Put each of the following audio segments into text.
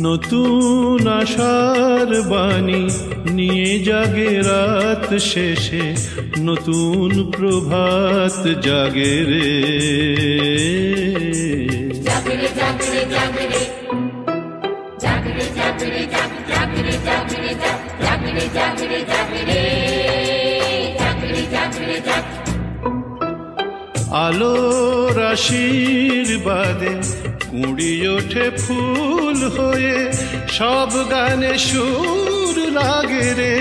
নতুন আশার বাণী নিয়ে জাগে রাত শেষে, নতুন প্রভাত জাগে রে। আলোর আশীর্বাদে কুঁড়ি ওঠে ফুল হয়ে, সব গানে সুর লাগে রে।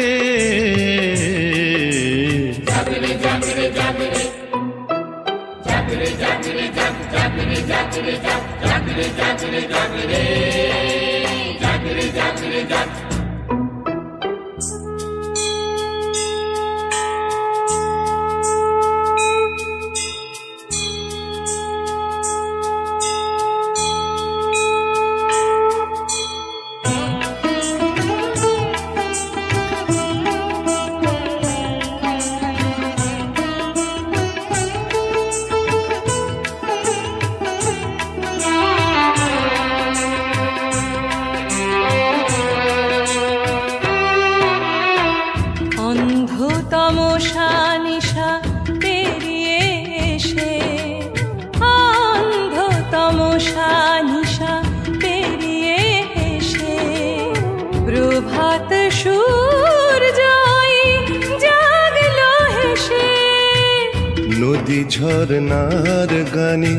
নদী ঝরনার গানে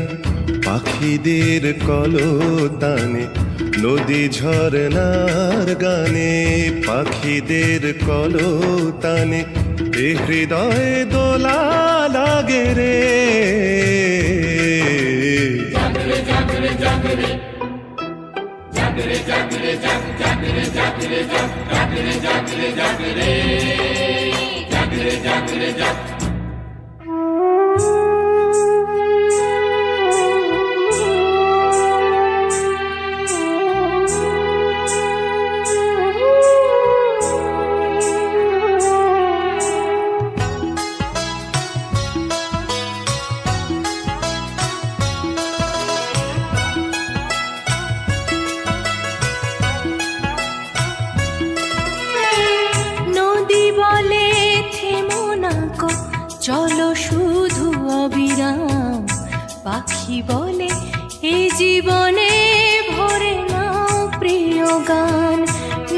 পাখিদের কলতানে, নদী ঝরনার গানে পাখিদের কলতানে, এ হৃদয়ে দোলা লাগে রে। চলো শুধু অবিরাম, পাখি বলে এই জীবনে ভরে নাও প্রিয় গান।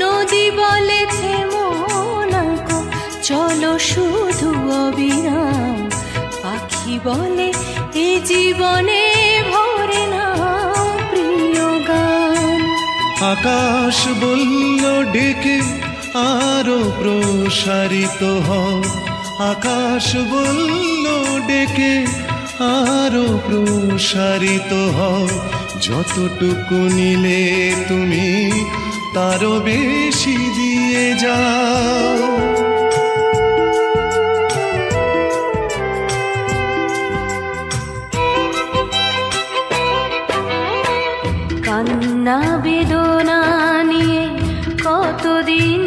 নদী বলে থেমো না গো, চলো শুধু অবিরাম, পাখি বলে এই জীবনে ভরে নাও প্রিয় গান। আকাশ বলল ডেকে আরো প্রসারিত হও, আকাশ বলল ডেকে আরো প্রসারিত হও, যতটুকু নিলে তুমি তারও বেশি দিয়ে যাও। কান্না বেদনা নিয়ে কতদিন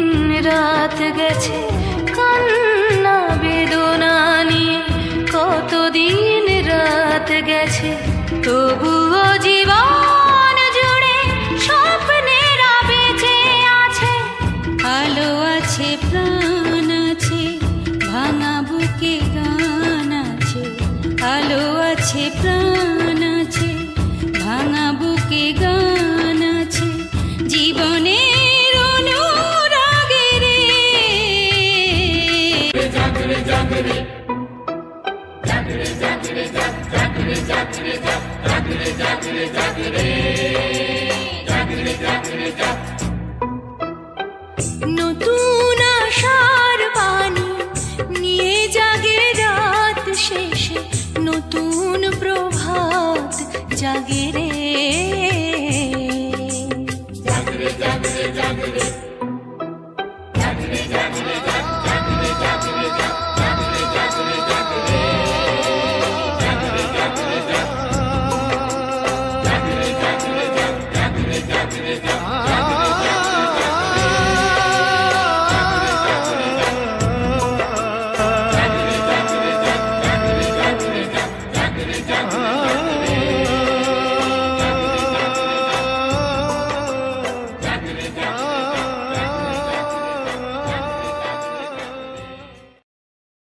রাত গেছে, কান্না বেদনা নিয়ে কতদিন রাত গেছে, তবুও জীবন জুড়ে স্বপ্নেরা বেঁচে আছে। আলো আছে, প্রাণ আছে, ভাঙা বুকে গান আছে। আলো আছে, প্রাণ আছে, ভাঙা বুকে গান আছে। জীবনের অনুরাগে রে জাগরে জাগরে জাগরে জাগরে জাগরে জাগরে জাগরে জাগরে জাগরে জাগরে জাগরে জাগরে। নতুন আশার বাণী নিয়ে জাগে রাত শেষে, নতুন প্রভাত জাগে রে।